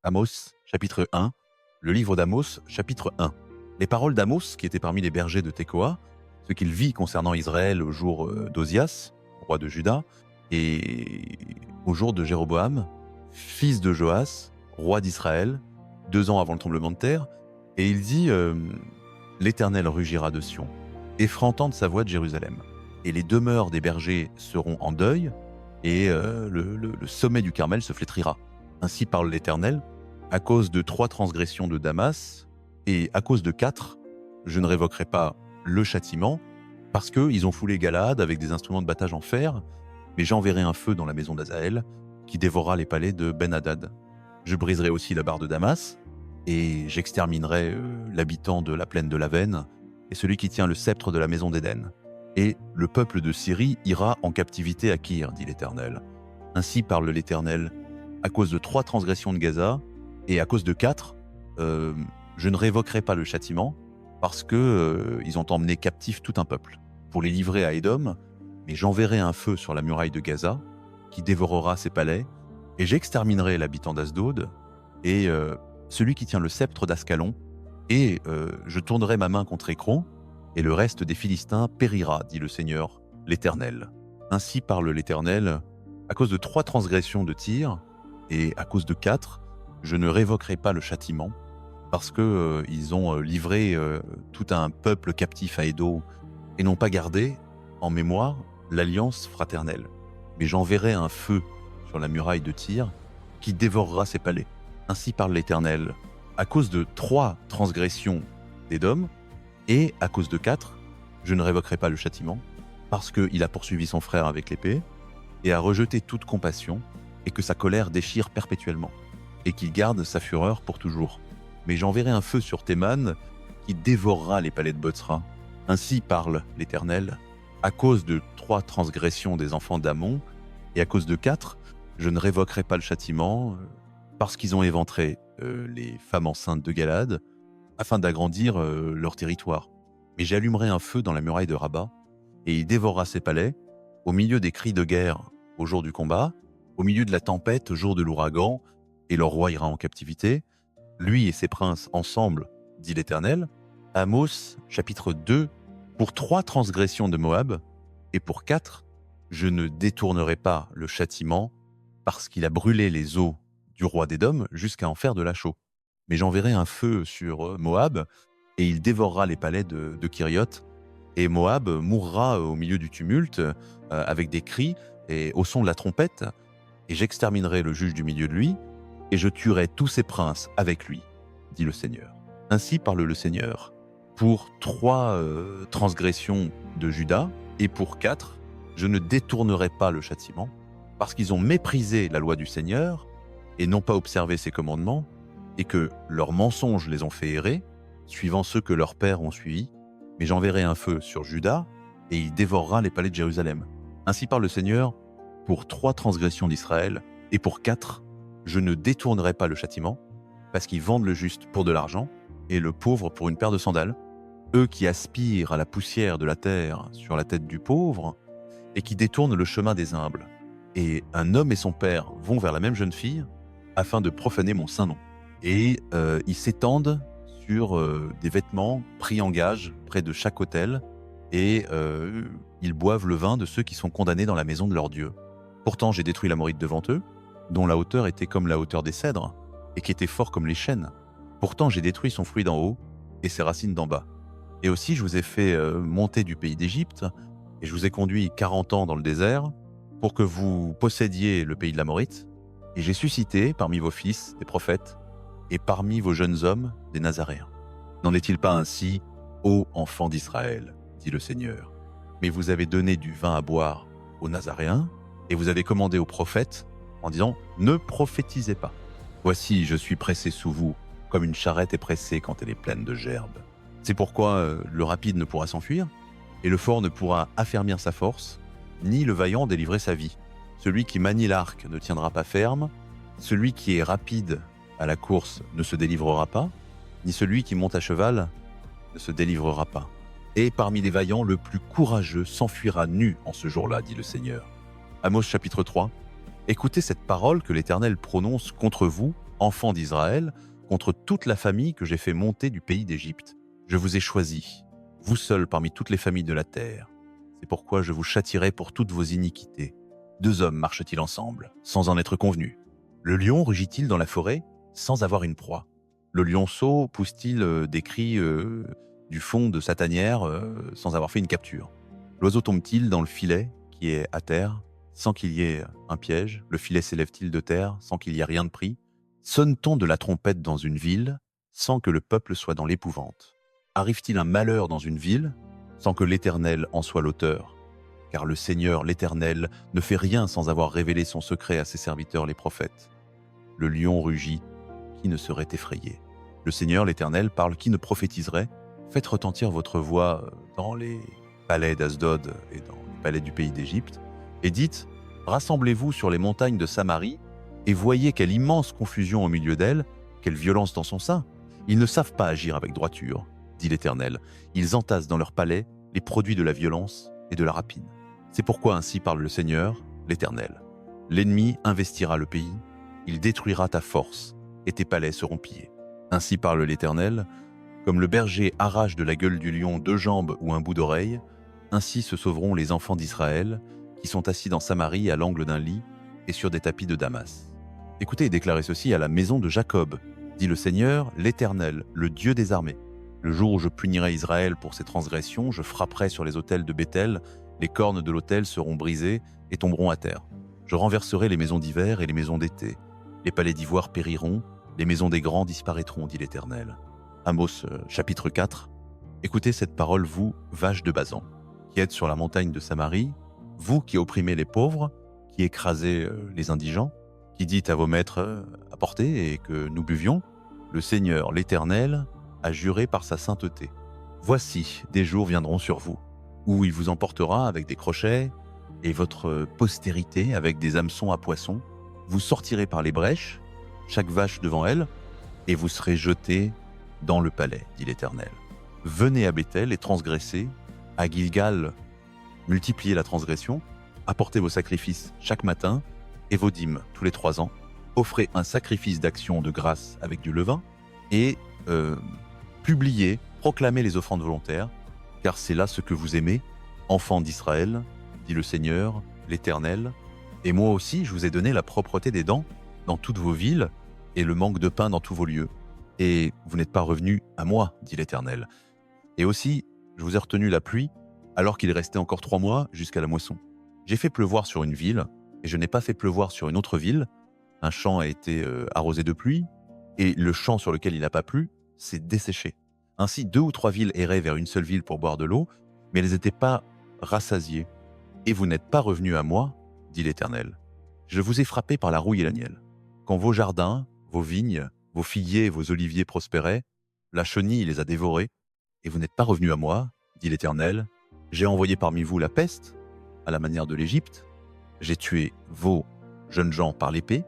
Amos, chapitre 1, le livre d'Amos, chapitre 1. Les paroles d'Amos, qui était parmi les bergers de Tekoa, ce qu'il vit concernant Israël au jour d'Ozias, roi de Juda, et au jour de Jéroboam, fils de Joas, roi d'Israël, 2 ans avant le tremblement de terre. Et il dit l'Éternel rugira de Sion, et fera entendre sa voix de Jérusalem. Et les demeures des bergers seront en deuil, et le sommet du Carmel se flétrira. Ainsi parle l'Éternel, à cause de 3 transgressions de Damas, et à cause de 4, je ne révoquerai pas le châtiment, parce qu'ils ont foulé Galaad avec des instruments de battage en fer, mais j'enverrai un feu dans la maison d'Azaël, qui dévorera les palais de Ben-Hadad. Je briserai aussi la barre de Damas, et j'exterminerai l'habitant de la plaine de l'Aven, et celui qui tient le sceptre de la maison d'Éden. Et le peuple de Syrie ira en captivité à Kir, dit l'Éternel. Ainsi parle l'Éternel, à cause de 3 transgressions de Gaza, et à cause de 4, je ne révoquerai pas le châtiment, parce que ils ont emmené captif tout un peuple, pour les livrer à Édom, mais j'enverrai un feu sur la muraille de Gaza, qui dévorera ses palais, et j'exterminerai l'habitant d'Asdod, et celui qui tient le sceptre d'Ascalon, et je tournerai ma main contre Écron, et le reste des Philistins périra, dit le Seigneur, l'Éternel. Ainsi parle l'Éternel, à cause de 3 transgressions de Tyr, et à cause de 4, je ne révoquerai pas le châtiment, parce que ils ont livré tout un peuple captif à Édom, et n'ont pas gardé en mémoire l'alliance fraternelle. Mais j'enverrai un feu sur la muraille de Tyr, qui dévorera ses palais. Ainsi parle l'Éternel, à cause de 3 transgressions d'Édom, et à cause de 4, je ne révoquerai pas le châtiment, parce qu'il a poursuivi son frère avec l'épée, et a rejeté toute compassion, et que sa colère déchire perpétuellement, et qu'il garde sa fureur pour toujours. Mais j'enverrai un feu sur Théman, qui dévorera les palais de Botsra. Ainsi parle l'Éternel, à cause de 3 transgressions des enfants d'Amon, et à cause de 4, je ne révoquerai pas le châtiment, parce qu'ils ont éventré les femmes enceintes de Galaad, afin d'agrandir leur territoire. Mais j'allumerai un feu dans la muraille de Rabat, et il dévorera ses palais, au milieu des cris de guerre au jour du combat, au milieu de la tempête au jour de l'ouragan, et leur roi ira en captivité, lui et ses princes ensemble, dit l'Éternel. Amos, chapitre 2, pour 3 transgressions de Moab, et pour 4, je ne détournerai pas le châtiment, parce qu'il a brûlé les eaux du roi d'Édom jusqu'à en faire de la chaux. Mais j'enverrai un feu sur Moab, et il dévorera les palais de Kirioth, et Moab mourra au milieu du tumulte, avec des cris et au son de la trompette, et j'exterminerai le juge du milieu de lui, et je tuerai tous ses princes avec lui, dit le Seigneur. Ainsi parle le Seigneur, pour 3 transgressions de Juda, et pour 4, je ne détournerai pas le châtiment, parce qu'ils ont méprisé la loi du Seigneur, et n'ont pas observé ses commandements, et que leurs mensonges les ont fait errer, suivant ceux que leurs pères ont suivis, mais j'enverrai un feu sur Juda, et il dévorera les palais de Jérusalem. Ainsi parle le Seigneur, pour 3 transgressions d'Israël, et pour 4, je ne détournerai pas le châtiment, parce qu'ils vendent le juste pour de l'argent, et le pauvre pour une paire de sandales, eux qui aspirent à la poussière de la terre sur la tête du pauvre, et qui détournent le chemin des humbles. Et un homme et son père vont vers la même jeune fille, afin de profaner mon saint nom. Et ils s'étendent sur des vêtements pris en gage près de chaque autel, et ils boivent le vin de ceux qui sont condamnés dans la maison de leur Dieu. Pourtant j'ai détruit l'Amorite devant eux, dont la hauteur était comme la hauteur des cèdres, et qui était fort comme les chênes. Pourtant j'ai détruit son fruit d'en haut, et ses racines d'en bas. Et aussi je vous ai fait monter du pays d'Égypte, et je vous ai conduit 40 ans dans le désert, pour que vous possédiez le pays de l'Amorite, et j'ai suscité parmi vos fils des prophètes, et parmi vos jeunes hommes des Nazaréens. N'en est-il pas ainsi, ô enfants d'Israël, dit le Seigneur? Mais vous avez donné du vin à boire aux Nazaréens, et vous avez commandé aux prophètes, en disant « Ne prophétisez pas. Voici, je suis pressé sous vous, comme une charrette est pressée quand elle est pleine de gerbes. C'est pourquoi le rapide ne pourra s'enfuir, et le fort ne pourra affermir sa force, ni le vaillant délivrer sa vie. Celui qui manie l'arc ne tiendra pas ferme, celui qui est rapide à la course ne se délivrera pas, ni celui qui monte à cheval ne se délivrera pas. Et parmi les vaillants, le plus courageux s'enfuira nu en ce jour-là, dit le Seigneur. » Amos chapitre 3. Écoutez cette parole que l'Éternel prononce contre vous enfants d'Israël, contre toute la famille que j'ai fait monter du pays d'Égypte. Je vous ai choisis, vous seuls parmi toutes les familles de la terre. C'est pourquoi je vous châtierai pour toutes vos iniquités. 2 hommes marchent-ils ensemble, sans en être convenus? Le lion rugit-il dans la forêt, sans avoir une proie? Le lionceau pousse-t-il des cris du fond de sa tanière sans avoir fait une capture? L'oiseau tombe-t-il dans le filet qui est à terre, sans qu'il y ait un piège? Le filet s'élève-t-il de terre, sans qu'il y ait rien de pris? Sonne-t-on de la trompette dans une ville, sans que le peuple soit dans l'épouvante? Arrive-t-il un malheur dans une ville, sans que l'Éternel en soit l'auteur? Car le Seigneur, l'Éternel, ne fait rien sans avoir révélé son secret à ses serviteurs les prophètes. Le lion rugit, qui ne serait effrayé? Le Seigneur, l'Éternel, parle, qui ne prophétiserait? Faites retentir votre voix dans les palais d'Asdod et dans les palais du pays d'Égypte, et dites, rassemblez-vous sur les montagnes de Samarie, et voyez quelle immense confusion au milieu d'elles, quelle violence dans son sein. Ils ne savent pas agir avec droiture, dit l'Éternel. Ils entassent dans leurs palais les produits de la violence et de la rapine. C'est pourquoi ainsi parle le Seigneur, l'Éternel. L'ennemi investira le pays, il détruira ta force, et tes palais seront pillés. Ainsi parle l'Éternel, comme le berger arrache de la gueule du lion 2 jambes ou un bout d'oreille, ainsi se sauveront les enfants d'Israël, qui sont assis dans Samarie à l'angle d'un lit et sur des tapis de Damas. Écoutez et déclarez ceci à la maison de Jacob, dit le Seigneur, l'Éternel, le Dieu des armées. Le jour où je punirai Israël pour ses transgressions, je frapperai sur les autels de Béthel, les cornes de l'autel seront brisées et tomberont à terre. Je renverserai les maisons d'hiver et les maisons d'été. Les palais d'ivoire périront, les maisons des grands disparaîtront, dit l'Éternel. Amos chapitre 4. Écoutez cette parole, vous, vaches de Basan, qui êtes sur la montagne de Samarie, vous qui opprimez les pauvres, qui écrasez les indigents, qui dites à vos maîtres apportez et que nous buvions, le Seigneur, l'Éternel, a juré par sa sainteté. Voici, des jours viendront sur vous, où il vous emportera avec des crochets, et votre postérité avec des hameçons à poissons. Vous sortirez par les brèches, chaque vache devant elle, et vous serez jetés dans le palais, dit l'Éternel. Venez à Béthel et transgressez, à Gilgal, multipliez la transgression, apportez vos sacrifices chaque matin, et vos dîmes tous les 3 ans. Offrez un sacrifice d'action de grâce avec du levain, et publiez, proclamez les offrandes volontaires, car c'est là ce que vous aimez, enfants d'Israël, dit le Seigneur, l'Éternel. Et moi aussi, je vous ai donné la propreté des dents dans toutes vos villes, et le manque de pain dans tous vos lieux. Et vous n'êtes pas revenus à moi, dit l'Éternel. Et aussi, je vous ai retenu la pluie, alors qu'il restait encore 3 mois jusqu'à la moisson. J'ai fait pleuvoir sur une ville, et je n'ai pas fait pleuvoir sur une autre ville. Un champ a été arrosé de pluie, et le champ sur lequel il n'a pas plu s'est desséché. Ainsi, 2 ou 3 villes erraient vers une seule ville pour boire de l'eau, mais elles n'étaient pas rassasiées. Et vous n'êtes pas revenus à moi, dit l'Éternel. Je vous ai frappé par la rouille et la nielle. Quand vos jardins, vos vignes, vos figuiers et vos oliviers prospéraient, la chenille les a dévorés, et vous n'êtes pas revenus à moi, dit l'Éternel. J'ai envoyé parmi vous la peste, à la manière de l'Égypte. J'ai tué vos jeunes gens par l'épée.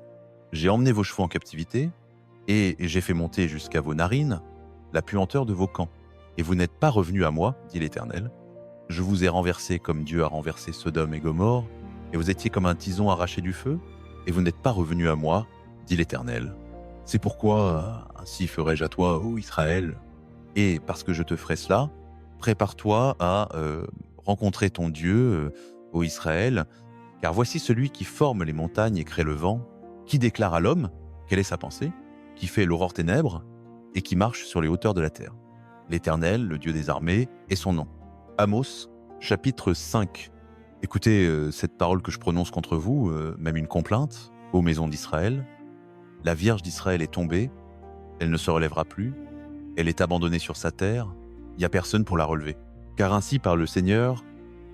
J'ai emmené vos chevaux en captivité, et j'ai fait monter jusqu'à vos narines la puanteur de vos camps. Et vous n'êtes pas revenus à moi, dit l'Éternel. Je vous ai renversé comme Dieu a renversé Sodome et Gomorrhe, et vous étiez comme un tison arraché du feu, et vous n'êtes pas revenus à moi, dit l'Éternel. C'est pourquoi, ainsi ferai-je à toi, ô Israël, et parce que je te ferai cela, prépare-toi à rencontrer ton Dieu, ô Israël, car voici celui qui forme les montagnes et crée le vent, qui déclare à l'homme quelle est sa pensée, qui fait l'aurore ténèbres, et qui marche sur les hauteurs de la terre. L'Éternel, le Dieu des armées, est son nom. Amos, chapitre 5. Écoutez cette parole que je prononce contre vous, même une complainte, ô maison d'Israël. La Vierge d'Israël est tombée, elle ne se relèvera plus, elle est abandonnée sur sa terre, il n'y a personne pour la relever. Car ainsi par le Seigneur,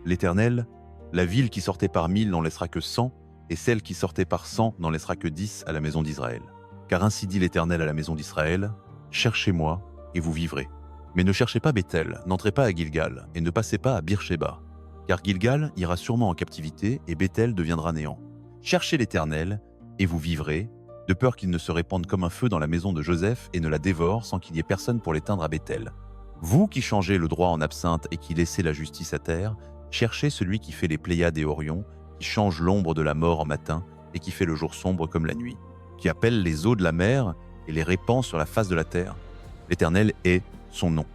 l'Éternel, la ville qui sortait par 1000 n'en laissera que 100, et celle qui sortait par 100 n'en laissera que 10 à la maison d'Israël. Car ainsi dit l'Éternel à la maison d'Israël, cherchez-moi et vous vivrez. Mais ne cherchez pas Béthel, n'entrez pas à Gilgal, et ne passez pas à Beersheba, car Gilgal ira sûrement en captivité, et Béthel deviendra néant. Cherchez l'Éternel, et vous vivrez, de peur qu'il ne se répande comme un feu dans la maison de Joseph et ne la dévore sans qu'il y ait personne pour l'éteindre à Béthel. Vous qui changez le droit en absinthe et qui laissez la justice à terre, cherchez celui qui fait les Pléiades et Orion, qui change l'ombre de la mort en matin et qui fait le jour sombre comme la nuit, qui appelle les eaux de la mer et les répand sur la face de la terre. L'Éternel est son nom.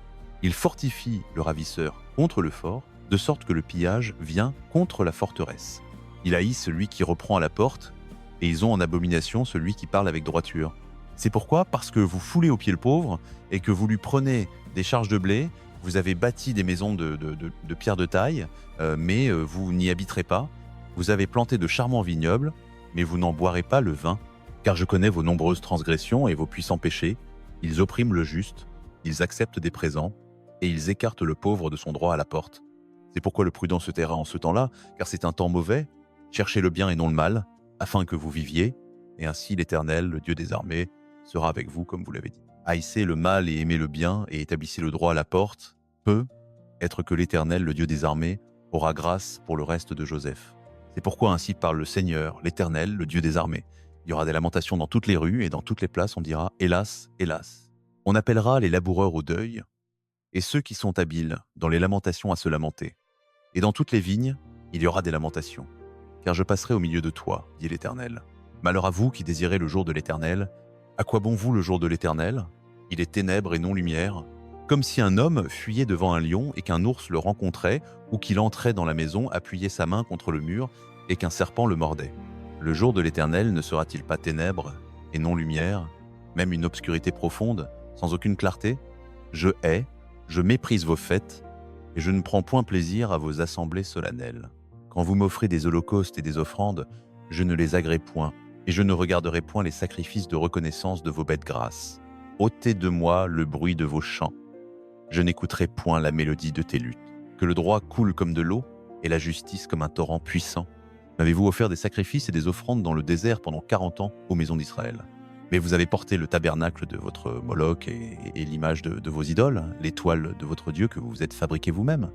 Il fortifie le ravisseur contre le fort, de sorte que le pillage vient contre la forteresse. Il haït celui qui reprend à la porte, et ils ont en abomination celui qui parle avec droiture. C'est pourquoi, parce que vous foulez au pied le pauvre, et que vous lui prenez des charges de blé, vous avez bâti des maisons de pierre de taille, mais vous n'y habiterez pas. Vous avez planté de charmants vignobles, mais vous n'en boirez pas le vin. Car je connais vos nombreuses transgressions et vos puissants péchés. Ils oppriment le juste, ils acceptent des présents, et ils écartent le pauvre de son droit à la porte. C'est pourquoi le prudent se taira en ce temps-là, car c'est un temps mauvais. Cherchez le bien et non le mal, afin que vous viviez, et ainsi l'Éternel, le Dieu des armées, sera avec vous comme vous l'avez dit. Haïssez le mal et aimez le bien, et établissez le droit à la porte, peut être que l'Éternel, le Dieu des armées, aura grâce pour le reste de Joseph. C'est pourquoi ainsi parle le Seigneur, l'Éternel, le Dieu des armées. Il y aura des lamentations dans toutes les rues, et dans toutes les places on dira « Hélas, hélas ». On appellera les laboureurs au deuil, et ceux qui sont habiles dans les lamentations à se lamenter. Et dans toutes les vignes, il y aura des lamentations. Car je passerai au milieu de toi, dit l'Éternel. Malheur à vous qui désirez le jour de l'Éternel. À quoi bon vous le jour de l'Éternel? Il est ténèbres et non lumière. Comme si un homme fuyait devant un lion et qu'un ours le rencontrait, ou qu'il entrait dans la maison, appuyait sa main contre le mur, et qu'un serpent le mordait. Le jour de l'Éternel ne sera-t-il pas ténèbres et non lumière, même une obscurité profonde, sans aucune clarté? Je hais, je méprise vos fêtes, et je ne prends point plaisir à vos assemblées solennelles. Quand vous m'offrez des holocaustes et des offrandes, je ne les agrée point, et je ne regarderai point les sacrifices de reconnaissance de vos bêtes grasses. Ôtez de moi le bruit de vos chants. Je n'écouterai point la mélodie de tes luttes. Que le droit coule comme de l'eau, et la justice comme un torrent puissant. M'avez-vous offert des sacrifices et des offrandes dans le désert pendant 40 ans aux maisons d'Israël? Mais vous avez porté le tabernacle de votre Moloch et l'image de vos idoles, l'étoile de votre Dieu que vous vous êtes fabriqué vous-même.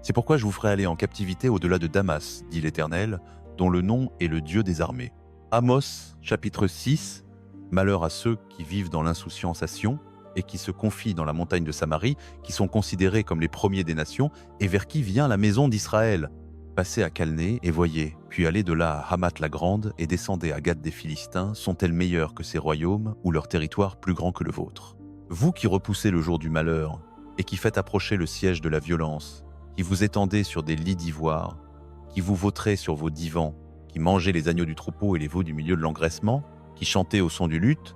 C'est pourquoi je vous ferai aller en captivité au-delà de Damas, dit l'Éternel, dont le nom est le Dieu des armées. Amos, chapitre 6. Malheur à ceux qui vivent dans l'insouciance à Sion et qui se confient dans la montagne de Samarie, qui sont considérés comme les premiers des nations, et vers qui vient la maison d'Israël. Passez à Calné et voyez, puis allez de là à Hamath la Grande et descendez à Gad des Philistins, sont-elles meilleures que ces royaumes ou leur territoire plus grand que le vôtre? Vous qui repoussez le jour du malheur et qui faites approcher le siège de la violence, qui vous étendez sur des lits d'ivoire, qui vous vautrez sur vos divans, qui mangez les agneaux du troupeau et les veaux du milieu de l'engraissement, qui chantez au son du luth,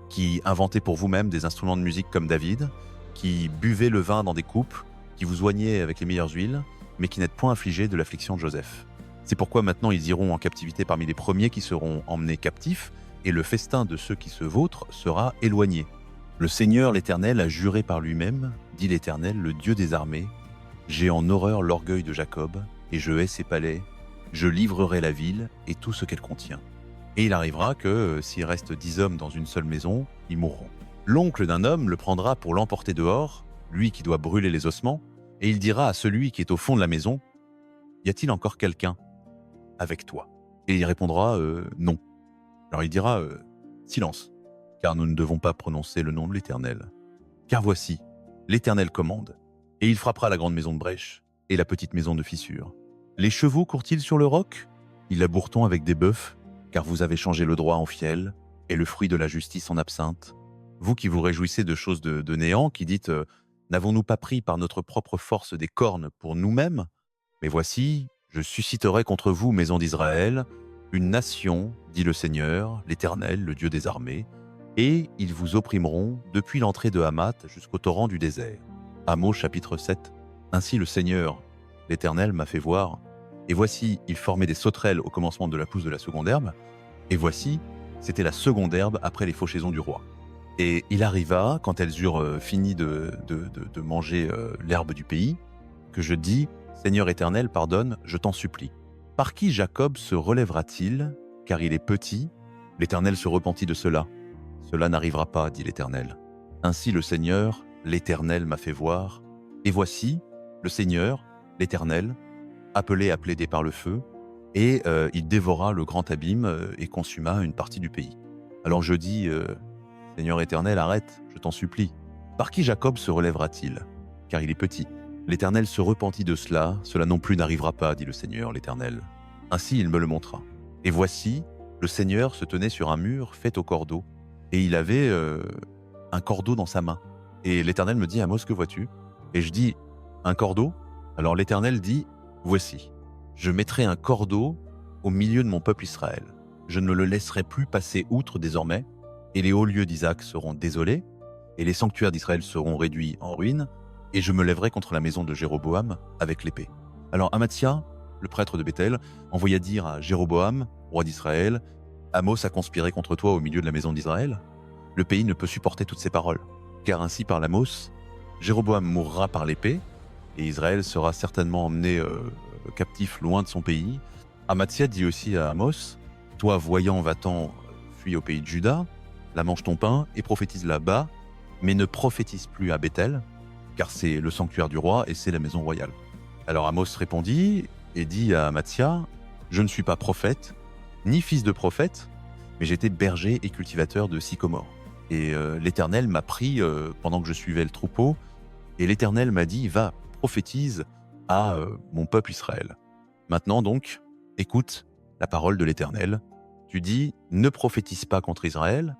qui inventez pour vous-même des instruments de musique comme David, qui buvez le vin dans des coupes, qui vous oignez avec les meilleures huiles, mais qui n'êtes point affligés de l'affliction de Joseph. C'est pourquoi maintenant ils iront en captivité parmi les premiers qui seront emmenés captifs, et le festin de ceux qui se vautrent sera éloigné. Le Seigneur l'Éternel a juré par lui-même, dit l'Éternel, le Dieu des armées, j'ai en horreur l'orgueil de Jacob, et je hais ses palais, je livrerai la ville et tout ce qu'elle contient. Et il arrivera que, s'il reste 10 hommes dans une seule maison, ils mourront. L'oncle d'un homme le prendra pour l'emporter dehors, lui qui doit brûler les ossements, et il dira à celui qui est au fond de la maison, « Y a-t-il encore quelqu'un avec toi ?» Et il répondra « Non ». Alors il dira « Silence, car nous ne devons pas prononcer le nom de l'Éternel. Car voici, l'Éternel commande, et il frappera la grande maison de brèche et la petite maison de fissure. Les chevaux courent-ils sur le roc? Ils labourent-on avec des bœufs, car vous avez changé le droit en fiel et le fruit de la justice en absinthe. Vous qui vous réjouissez de choses de néant, qui dites « N'avons-nous pas pris par notre propre force des cornes pour nous-mêmes? Mais voici, je susciterai contre vous, maison d'Israël, une nation, dit le Seigneur, l'Éternel, le Dieu des armées, et ils vous opprimeront depuis l'entrée de Hamath jusqu'au torrent du désert. » Amos chapitre 7. Ainsi le Seigneur, l'Éternel, m'a fait voir, et voici, il formait des sauterelles au commencement de la pousse de la seconde herbe, et voici, c'était la seconde herbe après les fauchaisons du roi. Et il arriva, quand elles eurent fini de manger l'herbe du pays, que je dis, Seigneur Éternel, pardonne, je t'en supplie. Par qui Jacob se relèvera-t-il, car il est petit? L'Éternel se repentit de cela. Cela n'arrivera pas, dit l'Éternel. Ainsi le Seigneur, l'Éternel m'a fait voir, et voici, le Seigneur, l'Éternel, appelé à plaider par le feu, et il dévora le grand abîme et consuma une partie du pays. Alors je dis, Seigneur Éternel, arrête, je t'en supplie. Par qui Jacob se relèvera-t-il? Car il est petit. L'Éternel se repentit de cela, cela non plus n'arrivera pas, dit le Seigneur l'Éternel. Ainsi il me le montra. Et voici, Le Seigneur se tenait sur un mur fait au cordeau, et il avait un cordeau dans sa main. Et l'Éternel me dit, Amos, que vois-tu? Et je dis, un cordeau? Alors l'Éternel dit, voici, je mettrai un cordeau au milieu de mon peuple Israël. Je ne le laisserai plus passer outre désormais, et les hauts lieux d'Isaac seront désolés, et les sanctuaires d'Israël seront réduits en ruines, et je me lèverai contre la maison de Jéroboam avec l'épée. Alors Amathia, le prêtre de Béthel, envoya dire à Jéroboam, roi d'Israël, Amos a conspiré contre toi au milieu de la maison d'Israël. Le pays ne peut supporter toutes ces paroles, car ainsi parle Amos, Jéroboam mourra par l'épée, et Israël sera certainement emmené captif loin de son pays. Amathia dit aussi à Amos, toi voyant va-t'en, fuis au pays de Juda, là mange ton pain et prophétise là-bas, mais ne prophétise plus à Béthel, car c'est le sanctuaire du roi et c'est la maison royale. Alors Amos répondit et dit à Amathia, je ne suis pas prophète, ni fils de prophète, mais j'étais berger et cultivateur de sycomore. Et l'Éternel m'a pris pendant que je suivais le troupeau, et l'Éternel m'a dit, va, prophétise à mon peuple Israël. Maintenant donc, écoute la parole de l'Éternel. Tu dis, ne prophétise pas contre Israël,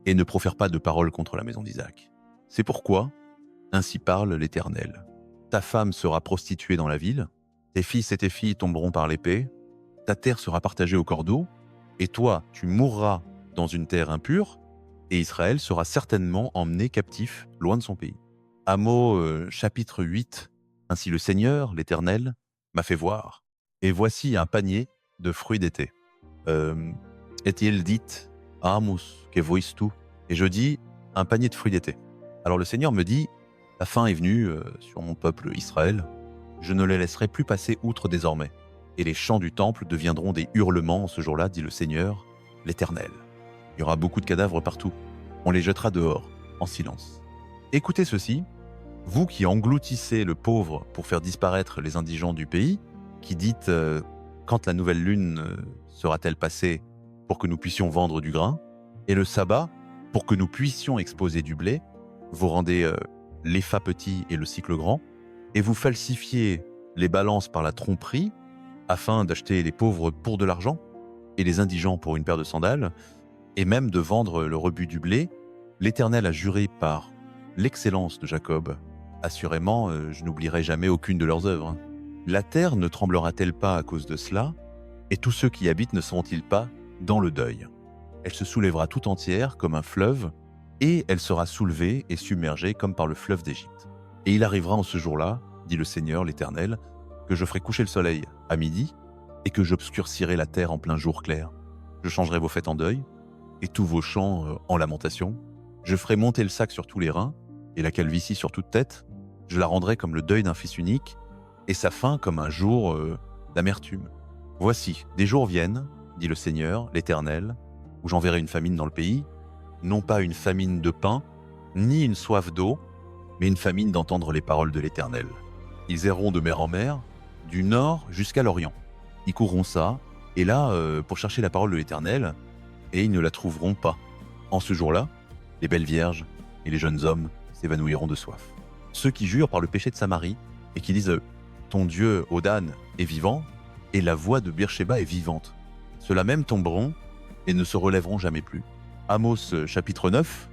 et ne profère pas de paroles contre la maison d'Isaac. C'est pourquoi, ainsi parle l'Éternel. Ta femme sera prostituée dans la ville, tes fils et tes filles tomberont par l'épée, ta terre sera partagée au cordeau, et toi, tu mourras dans une terre impure, et Israël sera certainement emmené captif loin de son pays. Amos chapitre 8. Ainsi le Seigneur, l'Éternel, m'a fait voir. Et voici un panier de fruits d'été. Et-il dit, Amos, que vois-tu? Et je dis, un panier de fruits d'été. Alors le Seigneur me dit, la fin est venue sur mon peuple Israël. Je ne les laisserai plus passer outre désormais. Et les chants du temple deviendront des hurlements en ce jour-là, dit le Seigneur, l'Éternel. Il y aura beaucoup de cadavres partout. On les jettera dehors, en silence. Écoutez ceci, vous qui engloutissez le pauvre pour faire disparaître les indigents du pays, qui dites quand la nouvelle lune sera-t-elle passée pour que nous puissions vendre du grain, et le sabbat pour que nous puissions exposer du blé, vous rendez l'épha petit et le cycle grand, et vous falsifiez les balances par la tromperie, afin d'acheter les pauvres pour de l'argent, et les indigents pour une paire de sandales, et même de vendre le rebut du blé. L'Éternel a juré par l'excellence de Jacob. Assurément, je n'oublierai jamais aucune de leurs œuvres. La terre ne tremblera-t-elle pas à cause de cela? Et tous ceux qui y habitent ne seront-ils pas dans le deuil? Elle se soulèvera tout entière comme un fleuve, et elle sera soulevée et submergée comme par le fleuve d'Égypte. Et il arrivera en ce jour-là, dit le Seigneur l'Éternel, que je ferai coucher le soleil à midi, et que j'obscurcirai la terre en plein jour clair. Je changerai vos fêtes en deuil, et tous vos chants en lamentation. Je ferai monter le sac sur tous les reins, et la calvitie sur toute tête. Je la rendrai comme le deuil d'un fils unique, et sa fin comme un jour d'amertume. Voici, des jours viennent, dit le Seigneur, l'Éternel, où j'enverrai une famine dans le pays, non pas une famine de pain, ni une soif d'eau, mais une famine d'entendre les paroles de l'Éternel. Ils erreront de mer en mer, du nord jusqu'à l'Orient. Ils courront ça, et là, pour chercher la parole de l'Éternel, et ils ne la trouveront pas. En ce jour-là, les belles vierges et les jeunes hommes s'évanouiront de soif. Ceux qui jurent par le péché de Samarie, et qui disent « Ton Dieu, Odan, est vivant, et la voix de Beersheba est vivante. » Ceux-là même tomberont et ne se relèveront jamais plus. Amos chapitre 9,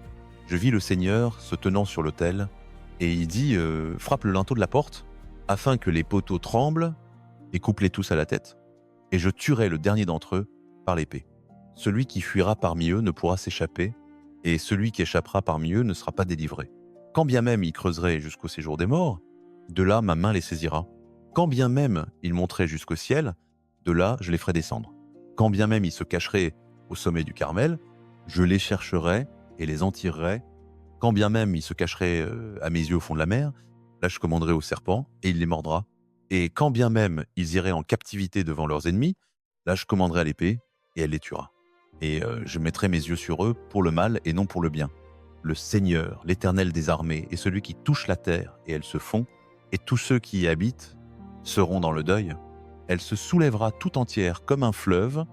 je vis le Seigneur se tenant sur l'autel, et il dit « Frappe le linteau de la porte, afin que les poteaux tremblent, et coupe-les tous à la tête. Et je tuerai le dernier d'entre eux par l'épée. Celui qui fuira parmi eux ne pourra s'échapper, et celui qui échappera parmi eux ne sera pas délivré. Quand bien même ils creuseraient jusqu'au séjour des morts, de là ma main les saisira. Quand bien même ils monteraient jusqu'au ciel, de là je les ferai descendre. Quand bien même ils se cacheraient au sommet du Carmel, je les chercherai et les en tirerai. Quand bien même ils se cacheraient à mes yeux au fond de la mer, là je commanderai au serpent et il les mordra. Et quand bien même ils iraient en captivité devant leurs ennemis, là je commanderai à l'épée et elle les tuera. Et je mettrai mes yeux sur eux pour le mal et non pour le bien. Le Seigneur, l'Éternel des armées, est celui qui touche la terre et elle se fond, et tous ceux qui y habitent seront dans le deuil. Elle se soulèvera tout entière comme un fleuve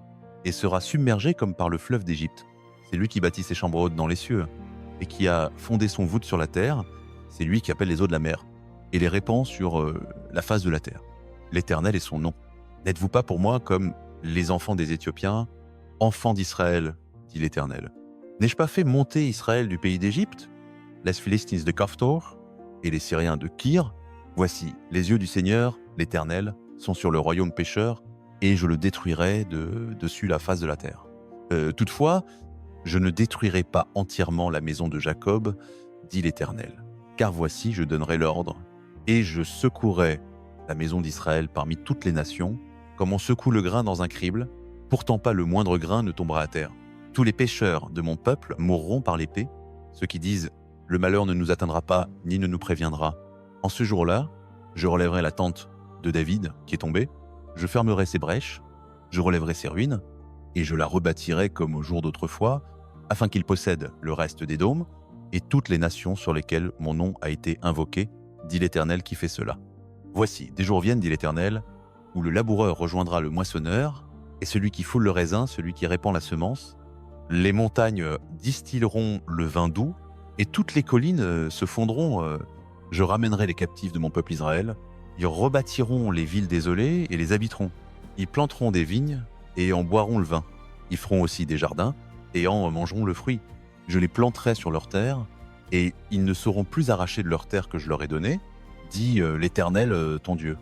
et sera submergée comme par le fleuve d'Égypte. C'est lui qui bâtit ses chambres hautes dans les cieux et qui a fondé son voûte sur la terre. C'est lui qui appelle les eaux de la mer et les répand sur la face de la terre. L'Éternel est son nom. N'êtes-vous pas pour moi comme les enfants des Éthiopiens Enfants d'Israël, dit l'Éternel, n'ai-je pas fait monter Israël du pays d'Égypte, les Philistines de Caphtor et les Syriens de Kir? Voici, les yeux du Seigneur, l'Éternel, sont sur le royaume pécheur, et je le détruirai dessus la face de la terre. Toutefois, je ne détruirai pas entièrement la maison de Jacob, dit l'Éternel. Car voici, je donnerai l'ordre, et je secouerai la maison d'Israël parmi toutes les nations, comme on secoue le grain dans un crible, pourtant pas le moindre grain ne tombera à terre. Tous les pécheurs de mon peuple mourront par l'épée, ceux qui disent « Le malheur ne nous atteindra pas, ni ne nous préviendra ». En ce jour-là, je relèverai la tente de David, qui est tombée, je fermerai ses brèches, je relèverai ses ruines, et je la rebâtirai comme au jour d'autrefois, afin qu'il possède le reste des dômes, et toutes les nations sur lesquelles mon nom a été invoqué, dit l'Éternel qui fait cela. Voici, des jours viennent, dit l'Éternel, où le laboureur rejoindra le moissonneur, et celui qui foule le raisin, celui qui répand la semence. Les montagnes distilleront le vin doux, et toutes les collines se fondront. Je ramènerai les captifs de mon peuple Israël. Ils rebâtiront les villes désolées et les habiteront. Ils planteront des vignes et en boiront le vin. Ils feront aussi des jardins et en mangeront le fruit. Je les planterai sur leurs terres, et ils ne seront plus arrachés de leurs terres que je leur ai données, dit l'Éternel ton Dieu.